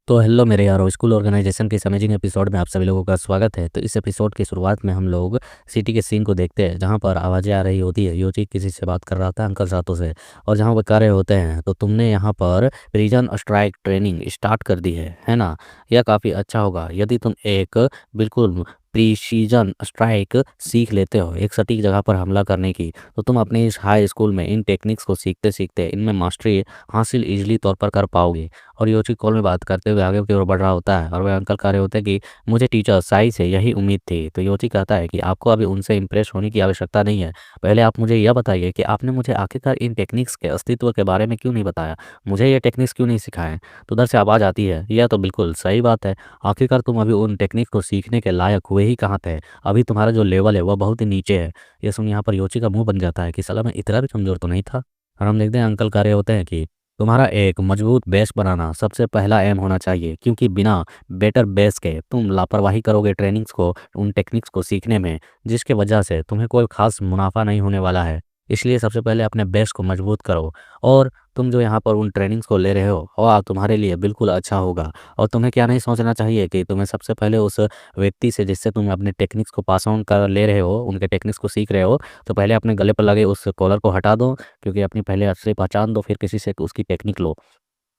तो हेलो मेरे यारो, स्कूल ऑर्गेनाइजेशन के इस अमेजिंग एपिसोड में आप सभी लोगों का स्वागत है। तो इस एपिसोड की शुरुआत में हम लोग सिटी के सीन को देखते हैं, जहाँ पर आवाज़ें आ रही होती है। योची किसी से बात कर रहा था, अंकल सातों से, और जहाँ वो कह रहे होते हैं, तो तुमने यहाँ पर प्रिजन स्ट्राइक ट्रेनिंग स्टार्ट कर दी है ना? यह काफ़ी अच्छा होगा यदि तुम एक बिल्कुल प्रीसीजन स्ट्राइक सीख लेते हो, एक सटीक जगह पर हमला करने की। तो तुम अपने इस हाई स्कूल में इन टेक्निक्स को सीखते सीखते इनमें मास्टरी हासिल इजीली तौर पर कर पाओगे। और योची कॉल में बात करते हुए आगे की ओर बढ़ रहा होता है, और वह अंकल कह रहे होते हैं कि मुझे टीचर साई से यही उम्मीद थी। तो योची कहता है कि आपको अभी उनसे इम्प्रेस होने की आवश्यकता नहीं है। पहले आप मुझे यह बताइए कि आपने मुझे आखिरकार इन टेक्निक्स के अस्तित्व के बारे में क्यों नहीं बताया, मुझे ये टेक्निक्स क्यों नहीं सिखाए। तो उधर से आवाज़ आती है, यह तो बिल्कुल सही बात है। आखिरकार तुम अभी उन टेक्निक को सीखने के लायक हुए ही कहाँ थे। अभी तुम्हारा जो लेवल है वह बहुत ही नीचे है। ये सुन यहाँ पर योची का मुंह बन जाता है कि साला मैं इतना भी कमज़ोर तो नहीं था। और हम देखते हैं अंकल कह रहे होते हैं कि तुम्हारा एक मजबूत बेस बनाना सबसे पहला एम होना चाहिए, क्योंकि बिना बेटर बेस के तुम लापरवाही करोगे ट्रेनिंग्स को, उन टेक्निक्स को सीखने में, जिसके वजह से तुम्हें कोई खास मुनाफा नहीं होने वाला है। इसलिए सबसे पहले अपने बेस को मजबूत करो। और तुम जो यहाँ पर उन ट्रेनिंग्स को ले रहे हो वह तुम्हारे लिए बिल्कुल अच्छा होगा। और तुम्हें क्या नहीं सोचना चाहिए कि तुम्हें सबसे पहले उस व्यक्ति से जिससे तुम अपने टेक्निक्स को पास ऑन कर ले रहे हो, उनके टेक्निक्स को सीख रहे हो, तो पहले अपने गले पर लगे उस कॉलर को हटा दो, क्योंकि अपनी पहले असली पहचान दो, फिर किसी से उसकी टेक्निक लो।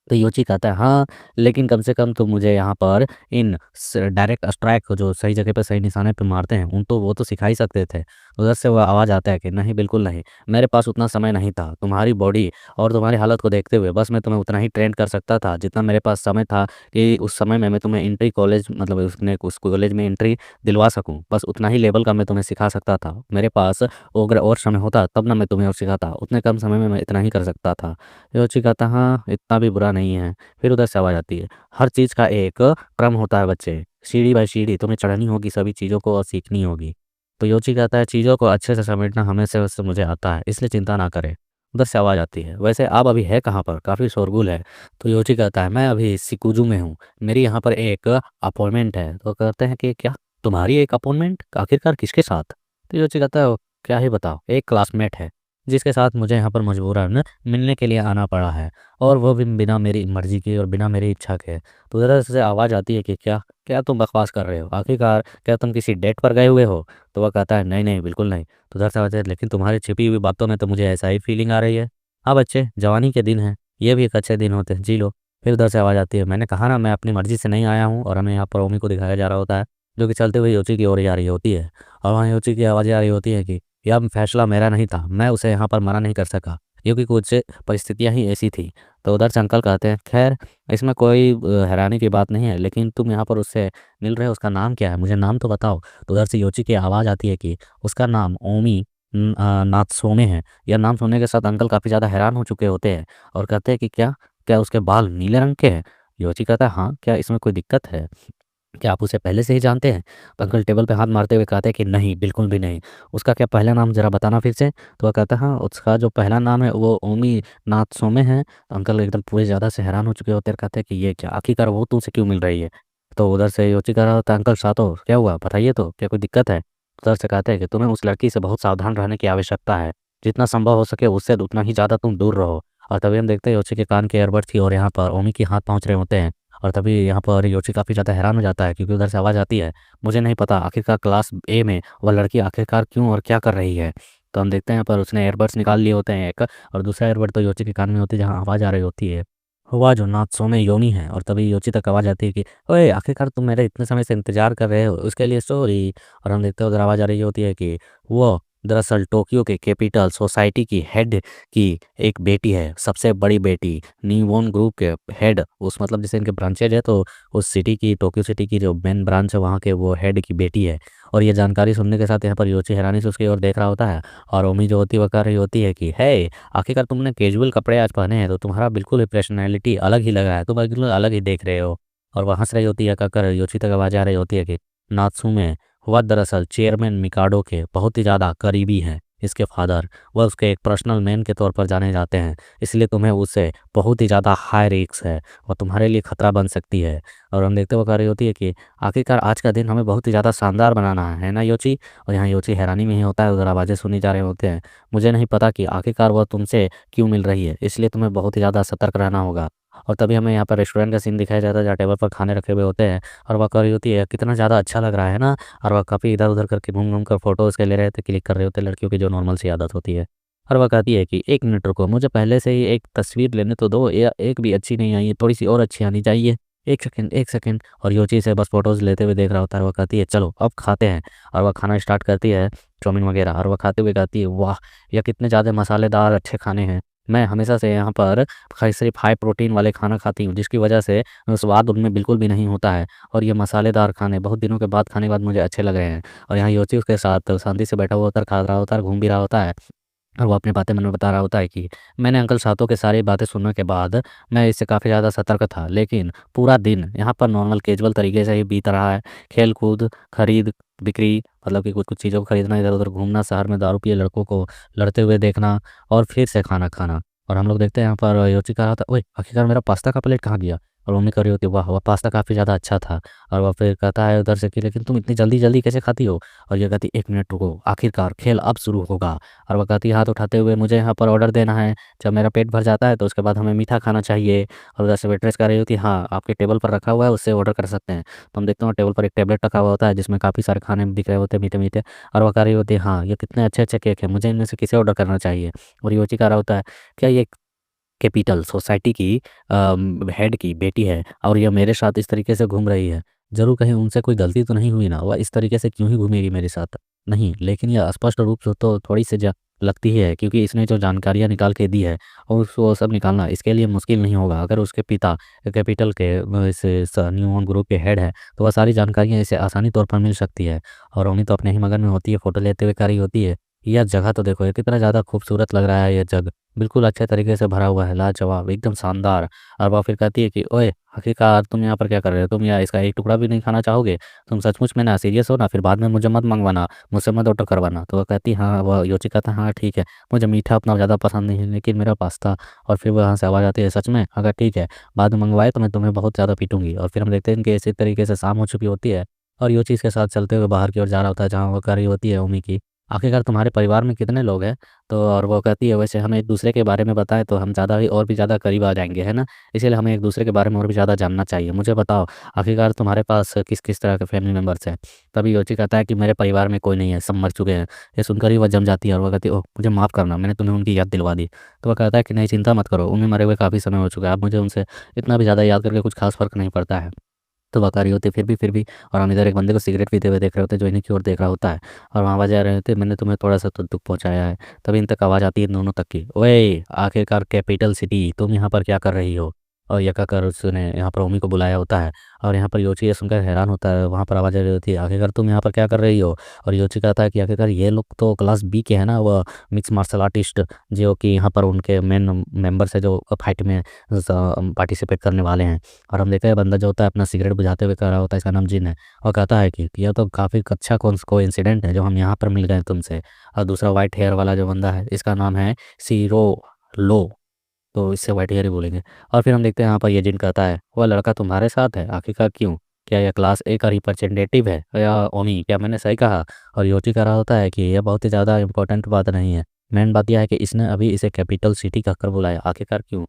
तो योची कहता है हाँ, लेकिन कम से कम तुम मुझे यहाँ पर इन डायरेक्ट स्ट्राइक को जो सही जगह पे सही निशाने पे मारते हैं, उन तो वो तो सिखा ही सकते थे। उधर से वो आवाज़ आता है कि नहीं, बिल्कुल नहीं, मेरे पास उतना समय नहीं था। तुम्हारी बॉडी और तुम्हारी हालत को देखते हुए बस मैं तुम्हें उतना ही ट्रेन कर सकता था जितना मेरे पास समय था, कि उस समय में मैं तुम्हें इंट्री कॉलेज, मतलब उसने उस कॉलेज में एंट्री दिलवा सकूँ। बस उतना ही लेवल का मैं तुम्हें सिखा सकता था। मेरे पास अगर और समय होता तब ना मैं तुम्हें और सिखाता, उतने कम समय में मैं इतना ही कर सकता था। योची कहता हाँ, इतना भी बुरा नहीं है। फिर उधर से आवाज़ आती है, हर चीज़ का एक क्रम होता है बच्चे, सीढ़ी बाय सीढ़ी तुम्हें चढ़नी होगी सभी चीज़ों को और सीखनी होगी। तो योची कहता है चीज़ों को अच्छे से समेटना हमेशा से मुझे आता है, इसलिए चिंता ना करें। उधर से आवाज़ आती है, वैसे आप अभी है कहाँ पर, काफ़ी शोरगुल है। तो योची कहता है मैं अभी सिकुजू में हूँ, मेरी यहाँ पर एक अपॉइंटमेंट है। तो कहते हैं कि क्या, तुम्हारी एक अपॉइंटमेंट, आखिरकार किसके साथ? तो योची कहता है क्या ही बताओ, एक क्लासमेट है जिसके साथ मुझे यहाँ पर मजबूरन मिलने के लिए आना पड़ा है, और वो भी बिना मेरी मर्ज़ी के और बिना मेरी इच्छा के। तो उधर से आवाज़ आती है कि क्या क्या तुम बकवास कर रहे हो, आखिरकार क्या तुम किसी डेट पर गए हुए हो? तो वह कहता है नहीं नहीं, बिल्कुल नहीं। तो उधर से आवाज़ है, लेकिन तुम्हारी छिपी हुई बातों में तो मुझे ऐसा ही फीलिंग आ रही है। हाँ बच्चे, जवानी के दिन हैं, ये भी एक अच्छे दिन होते हैं, जी लो। फिर उधर से आवाज़ आती है, मैंने कहा ना मैं अपनी मर्ज़ी से नहीं आया हूँ। और हमें यहाँ पर ओमी को दिखाया जा रहा होता है, जो कि चलते हुए योची की ओर जा रही होती है। और वहाँ योची की आवाज़ें आ रही होती है कि यह फैसला मेरा नहीं था, मैं उसे यहाँ पर मना नहीं कर सका, क्योंकि कुछ परिस्थितियाँ ही ऐसी थी। तो उधर से अंकल कहते हैं खैर, इसमें कोई हैरानी की बात नहीं है, लेकिन तुम यहाँ पर उससे मिल रहे हो, उसका नाम क्या है, मुझे नाम तो बताओ। तो उधर से योची की आवाज़ आती है कि उसका नाम ओमी नात्सोमे है। यह नाम सुनने के साथ अंकल काफ़ी ज़्यादा हैरान हो चुके होते हैं, और कहते हैं कि क्या क्या उसके बाल नीले रंग के हैं? योची कहता है हाँ, क्या इसमें कोई दिक्कत है, क्या आप उसे पहले से ही जानते हैं? तो अंकल टेबल पे हाथ मारते हुए कहते हैं कि नहीं, बिल्कुल भी नहीं। उसका क्या पहला नाम ज़रा बताना फिर से? तो वह कहता है हाँ, उसका जो पहला नाम है वो ओमी नात्सोमे है। तो अंकल एकदम पूरे ज़्यादा से हैरान हो चुके होते हैं, कहते हैं कि ये क्या, आखिरकार वो तुमसे क्यों मिल रही है? तो उधर से योची कह रहा होता है, अंकल सातो क्या हुआ, बताइए तो, क्या कोई दिक्कत है? उधर से कहते हैं कि तुम्हें उस लड़की से बहुत सावधान रहने की आवश्यकता है, जितना संभव हो सके उससे उतना ही ज़्यादा तुम दूर रहो। और तभी हम देखते हैं योची के कान के ईयरबड थी, और यहाँ पर ओमी के हाथ पहुँच रहे होते हैं। और तभी यहाँ पर योची काफ़ी ज़्यादा हैरान हो जाता है, क्योंकि उधर से आवाज़ आती है, मुझे नहीं पता आखिरकार क्लास ए में वह लड़की आखिरकार क्यों और क्या कर रही है। तो हम देखते हैं यहाँ पर उसने एयरबड्स निकाल लिए होते हैं एक, और दूसरा एयरबड तो योची के कान में होती है, जहाँ आवाज़ आ रही होती है हुआ जो नात्सोमे योनी है। और तभी योची तक आवाज़ आती है कि ओए, आखिरकार तुम मेरे इतने समय से इंतजार कर रहे हो, उसके लिए सॉरी। और हम देखते हैं उधर आवाज़ आ रही होती है कि वो दरअसल टोक्यो के कैपिटल सोसाइटी की हेड की एक बेटी है, सबसे बड़ी बेटी, नीवोन ग्रुप के हेड, उस मतलब जैसे इनके ब्रांचेज है, तो उस सिटी की, टोक्यो सिटी की जो मेन ब्रांच है वहाँ के वो हेड की बेटी है। और ये जानकारी सुनने के साथ यहाँ पर योची हैरानी से उसकी ओर देख रहा होता है, और ओमी जो होती है वह कह रही होती है कि है, आखिरकार तुमने कैजुअल कपड़े आज पहने हैं तो तुम्हारा बिल्कुल ही पर्सनैलिटी अलग ही लगा है, तुम बिल्कुल अलग ही देख रहे हो। और वह हंस रही होती है, कहकर योची तक आवाज़ आ रही होती है कि नात्सुमे वह दरअसल चेयरमैन मिकाडो के बहुत ही ज़्यादा करीबी हैं। इसके फादर वह उसके एक पर्सनल मैन के तौर पर जाने जाते हैं, इसलिए तुम्हें उससे बहुत ही ज़्यादा हाई रिस्क है, वह तुम्हारे लिए खतरा बन सकती है। और हम देखते हुए कह रही होती है कि आखिरकार आज का दिन हमें बहुत ही ज़्यादा शानदार बनाना है ना योची? और यहाँ योची हैरानी में ही होता है, उधर आवाज़ें सुनी जा रहे होते हैं, मुझे नहीं पता कि आखिरकार वह तुमसे क्यों मिल रही है, इसलिए तुम्हें बहुत ही ज़्यादा सतर्क रहना होगा। और तभी हमें यहाँ पर रेस्टोरेंट का सीन दिखाया जाता है जहाँ टेबल पर खाने रखे हुए होते हैं और वह कह रही होती है कितना ज़्यादा अच्छा लग रहा है ना। और वह काफ़ी इधर उधर करके घूम घूम कर फोटो उसके ले रहे थे, क्लिक कर रहे होते लड़कियों की जो नॉर्मल सी आदत होती है। और वह कहती है कि एक मिनट रुको, मुझे पहले से ही एक तस्वीर लेने तो दो, या एक भी अच्छी नहीं आई है, थोड़ी सी और अच्छी आनी चाहिए। एक सेकंड एक सेकंड। और योची से बस फोटोज़ लेते हुए देख रहा होता है। वह कहती है चलो अब खाते हैं। और वह खाना स्टार्ट करती है, चाउमीन वगैरह। और वह खाते हुए कहती है वाह, यह कितने ज़्यादा मसालेदार अच्छे खाने हैं। मैं हमेशा से यहाँ पर सिर्फ हाई प्रोटीन वाले खाना खाती हूँ, जिसकी वजह से स्वाद उनमें बिल्कुल भी नहीं होता है। और ये मसालेदार खाने बहुत दिनों के बाद खाने के बाद मुझे अच्छे लग रहे हैं। और यहाँ योची उसके साथ शांति से बैठा हुआ होता है, खा रहा होता है, घूम भी रहा होता है। और वो अपनी बातें मन में बता रहा होता है कि मैंने अंकल सातों की सारी बातें सुनने के बाद मैं इससे काफ़ी ज़्यादा सतर्क था, लेकिन पूरा दिन यहाँ पर नॉर्मल कैजुअल तरीके से ही बीत रहा है। खेल कूद, खरीद बिक्री, मतलब कि कुछ कुछ चीज़ों को खरीदना, इधर उधर घूमना, शहर में दारू पिए लड़कों को लड़ते हुए देखना, और फिर से खाना खाना। और हम लोग देखते हैं यहाँ पर योची कह रहा था ओए आखिरकार मेरा पास्ता का प्लेट कहाँ गया। और मम्मी कह रही होती है वाह वह पास्ता काफ़ी ज़्यादा अच्छा था। और वह फिर कहता है उधर से कि लेकिन तुम इतनी जल्दी जल्दी कैसे खाती हो। और ये कहती एक मिनट रुको, आखिरकार खेल अब शुरू होगा। और वह कहती है हाथ उठाते हुए मुझे यहाँ पर ऑर्डर देना है, जब मेरा पेट भर जाता है तो उसके बाद हमें मीठा खाना चाहिए। और उधर से वेट्रेस कह रही होती है हाँ आपके टेबल पर रखा हुआ है, उससे ऑर्डर कर सकते हैं। तो हम देखते हैं टेबल पर एक टेबलेट रखा हुआ होता है जिसमें काफ़ी सारे खाने दिख रहे होते हैं मीठे मीठे। और वह कह रही होती है हाँ ये कितने अच्छे अच्छे केक हैं, मुझे इनमें से किसे ऑर्डर करना चाहिए। और योची कह रहा होता है क्या ये कैपिटल सोसाइटी की हेड की बेटी है और ये मेरे साथ इस तरीके से घूम रही है। ज़रूर कहीं उनसे कोई गलती तो नहीं हुई ना? वह इस तरीके से क्यों ही घूमेगी मेरे साथ? नहीं, लेकिन ये स्पष्ट रूप से तो थोड़ी-सी लगती ही है, क्योंकि इसने जो जानकारियाँ निकाल के दी है और उसको सब निकालना इसके लिए मुश्किल नहीं होगा। अगर उसके पिता कैपिटल के इस न्यूमॉन ग्रुप के हेड है, तो वह सारी जानकारियाँ इसे आसानी तौर पर मिल सकती है। और रोनी तो अपने ही मगन में होती है, फ़ोटो लेते हुए कह रही होती है, यह जगह तो देखो, ये कितना ज़्यादा खूबसूरत लग रहा है ये जग। बिल्कुल अच्छे तरीके से भरा हुआ है, लाजवाब, एकदम शानदार। और वह फिर कहती है कि ओए! आखिरकार तुम यहाँ पर क्या कर रहे हो? तुम यहाँ इसका एक टुकड़ा भी नहीं खाना चाहोगे? तुम सचमुच में ना सीरियस हो ना? फिर बाद में मुझे मत मँगवाना, मुझसे मत ऑर्डर करवाना। तो वह कहती है हाँ, वह योची कहता है हाँ ठीक है, मुझे मीठा उतना ज़्यादा पसंद नहीं है, लेकिन मेरा पास्ता। और फिर वहाँ से आवाज़ आती है सच में? अगर ठीक है, बाद में मँगवाए तो मैं तुम्हें बहुत ज़्यादा पीटूँगी। और फिर हम देखते हैं कि इसी तरीके से शाम हो चुकी होती है और योची इसके साथ चलते हुए बाहर की ओर जा रहा होता है, जहाँ वो कह रही होती है उम्मी की आखिरकार तुम्हारे परिवार में कितने लोग हैं? तो और वो कहती है वैसे हम एक-दूसरे के बारे में बताएँ तो हम ज़्यादा ही और भी ज़्यादा करीब आ जाएँगे, है ना? इसीलिए हमें एक-दूसरे के बारे में और भी ज़्यादा जानना चाहिए। मुझे बताओ आखिरकार तुम्हारे पास किस-किस तरह के फैमिली मेंबर्स हैं? तभी योची कहता है कि मेरे परिवार में कोई नहीं है, सब मर चुके हैं। ये सुनकर ही वह जम जाती है और वो कहती है ओह! मुझे माफ़ करना, मैंने तुम्हें उनकी याद दिलवा दी। तो वह कहता है कि नहीं चिंता मत करो, उन्हें मरे हुए काफ़ी समय हो चुका है। अब मुझे उनसे इतना भी ज़्यादा याद करके कुछ ख़ास फ़र्क नहीं पड़ता है। तो वो कह रही होती है फिर भी। और हम इधर एक बंदे को सिगरेट पीते हुए देख रहे होते हैं जो इन्हीं की ओर देख रहा होता है। और वहाँ आवाज़ आ रहे होते मैंने तुम्हें थोड़ा-सा तो दुःख पहुँचाया है। तभी इन तक आवाज़ आती है इन दोनों तक की, ओए! आखिरकार कैपिटल सिटी तुम यहाँ पर क्या कर रही हो? और ये कहकर उसने यहाँ पर ओमी को बुलाया होता है। और यहाँ पर योची ये सुनकर हैरान होता है, वहाँ पर आवाज़ आ रही होती है आखिरकार तुम यहाँ पर क्या कर रही हो? और योची कहता है कि आखिरकार ये लोग तो क्लास बी के हैं ना, वो मिक्स मार्शल आर्टिस्ट जो कि यहाँ पर उनके मेन मेंबर्स है जो फाइट में पार्टिसिपेट करने वाले हैं। और हम देखते हैं बंदा जो होता है अपना सिगरेट बुझाते हुए कह रहा होता है, इसका नाम जिन है। और कहता है कि यह तो काफ़ी अच्छा कोइंसिडेंट है जो हम यहाँ पर मिल गए तुमसे। और दूसरा व्हाइट हेयर वाला जो बंदा है इसका नाम है सीरो लो, तो इससे व्हाइट हेयर ही बोलेंगे। और फिर हम देखते हैं यहाँ पर ये जिन कहता है वह लड़का तुम्हारे साथ है, आखिरकार क्यों? क्या यह क्लास ए का रिप्रेजेंटेटिव है या ओमी, क्या मैंने सही कहा? और योची कह रहा होता है कि यह बहुत ही ज़्यादा इंपॉर्टेंट बात नहीं है, मेन बात यह है कि इसने अभी इसे कैपिटल सिटी कहकर बुलाया, आखिरकार क्यों?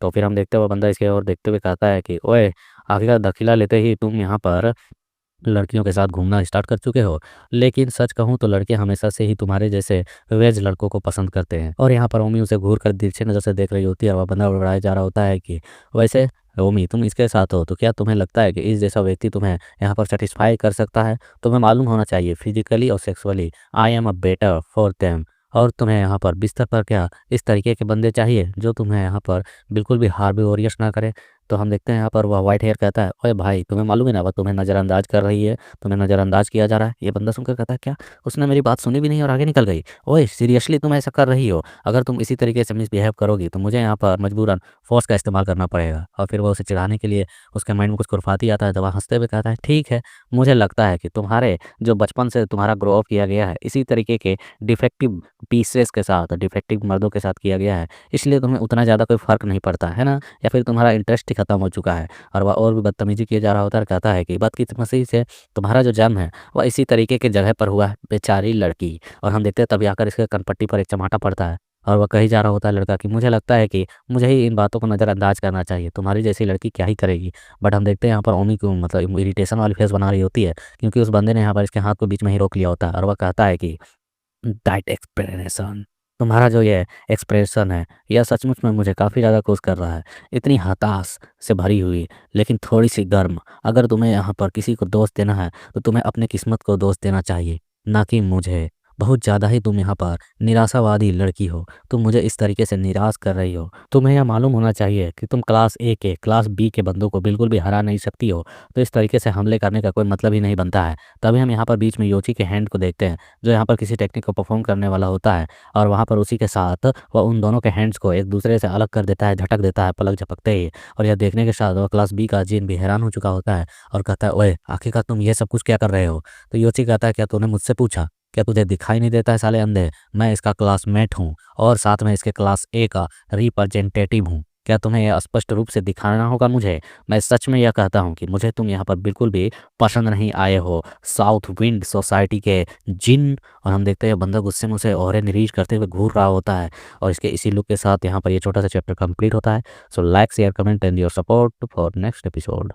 तो फिर हम देखते हुए बंदा इसके ओर देखते हुए कहता है कि ओए! आखिरकार दाखिला लेते ही तुम यहाँ पर लड़कियों के साथ घूमना स्टार्ट कर चुके हो। लेकिन सच कहूँ तो लड़के हमेशा से ही तुम्हारे जैसे वेज लड़कों को पसंद करते हैं। और यहाँ पर ओमी उसे घूर कर तिरछी नज़र से देख रही होती है और वह बंदा बड़बड़ाया जा रहा होता है कि वैसे ओमी तुम इसके साथ हो तो क्या तुम्हें लगता है कि इस जैसा व्यक्ति तुम्हें यहाँ पर सेटिस्फाई कर सकता है? तुम्हें मालूम होना चाहिए फिजिकली और sexually I am a better for them. और तुम्हें यहाँ पर बिस्तर पर क्या इस तरीके के बंदे चाहिए जो तुम्हें यहाँ पर बिल्कुल भी हार्बोरियस ना करे। तो हम देखते हैं यहाँ पर वह व्हाइट हेयर कहता है ओए भाई तुम्हें मालूम है ना वह तुम्हें नज़रअंदाज कर रही है, तुम्हें नज़रअंदाज किया जा रहा है। ये बंदा सुनकर कहता है क्या? उसने मेरी बात सुनी भी नहीं और आगे निकल गई। ओए सीरियसली तुम ऐसा कर रही हो? अगर तुम इसी तरीके से मिसबिहेव करोगी तो मुझे यहाँ पर मजबूरन फ़ोर्स का इस्तेमाल करना पड़ेगा। और फिर वो उसे चिढ़ाने के लिए उसके माइंड में कुछ खुरफाती आता है, तो वह हँसते हुए कहता है ठीक है, मुझे लगता है कि तुम्हारे जो बचपन से तुम्हारा ग्रो अप किया गया है इसी तरीके के डिफेक्टिव पीसेस के साथ, डिफेक्टिव मर्दों के साथ किया गया है, इसलिए तुम्हें उतना ज़्यादा कोई फ़र्क नहीं पड़ता, है ना? या फिर तुम्हारा इंटरेस्ट ही खत्म हो चुका है। और वह और भी बदतमीज़ी किए जा रहा होता है और कहता है कि बदकिस्मती से तुम्हारा जो जन्म है वह इसी तरीके के जगह पर हुआ है, बेचारी लड़की। और हम देखते हैं तभी आकर इसके कनपट्टी पर एक चमाटा पड़ता है। और वह कही जा रहा होता है लड़का कि मुझे लगता है कि मुझे ही इन बातों को नज़रअंदाज करना चाहिए, तुम्हारी जैसी लड़की क्या ही करेगी। बट हम देखते हैं यहाँ पर ओमी को मतलब इरिटेशन वाली फेस बना रही होती है, क्योंकि उस बंदे ने यहाँ पर इसके हाथ को बीच में ही रोक लिया होता है और वह कहता है कि दैट एक्सप्रेशन, तुम्हारा जो ये एक्सप्रेशन है यह सचमुच में मुझे काफ़ी ज़्यादा खुश कर रहा है। इतनी हताश से भरी हुई लेकिन थोड़ी सी गर्म। अगर तुम्हें यहाँ पर किसी को दोष देना है तो तुम्हें अपने किस्मत को दोष देना चाहिए, ना कि मुझे। बहुत ज़्यादा ही तुम यहाँ पर निराशावादी लड़की हो, तुम मुझे इस तरीके से निराश कर रही हो। तुम्हें यह मालूम होना चाहिए कि तुम क्लास ए के क्लास बी के बंदों को बिल्कुल भी हरा नहीं सकती हो, तो इस तरीके से हमले करने का कोई मतलब ही नहीं बनता है। तभी हम यहाँ पर बीच में योची के हैंड को देखते हैं, जो यहाँ पर किसी टेक्निक को परफॉर्म करने वाला होता है, और वहाँ पर उसी के साथ वह उन दोनों के हैंड्स को एक दूसरे से अलग कर देता है, झटक देता है पलक झपकते ही। और यह देखने के साथ वह क्लास बी का जिन भी हैरान हो चुका होता है और कहता है, ओए आखिरकार तुम ये सब कुछ क्या कर रहे हो। तो योची कहता है, क्या तूने मुझसे पूछा? क्या तुझे दिखाई नहीं देता है साले अंधे? मैं इसका क्लासमेट हूँ और साथ में इसके क्लास ए का रिप्रेजेंटेटिव हूँ। क्या तुम्हें यह स्पष्ट रूप से दिखाना होगा मुझे? मैं सच में यह कहता हूँ कि मुझे तुम यहाँ पर बिल्कुल भी पसंद नहीं आए हो, साउथ विंड सोसाइटी के जिन। और हम देखते हैं बंदा गुस्से में उसे और निरीश करते हुए घूर रहा होता है। और इसके इसी लुक के साथ यहाँ पर ये छोटा सा चैप्टर कंप्लीट होता है। So like share comment and your support for next episode.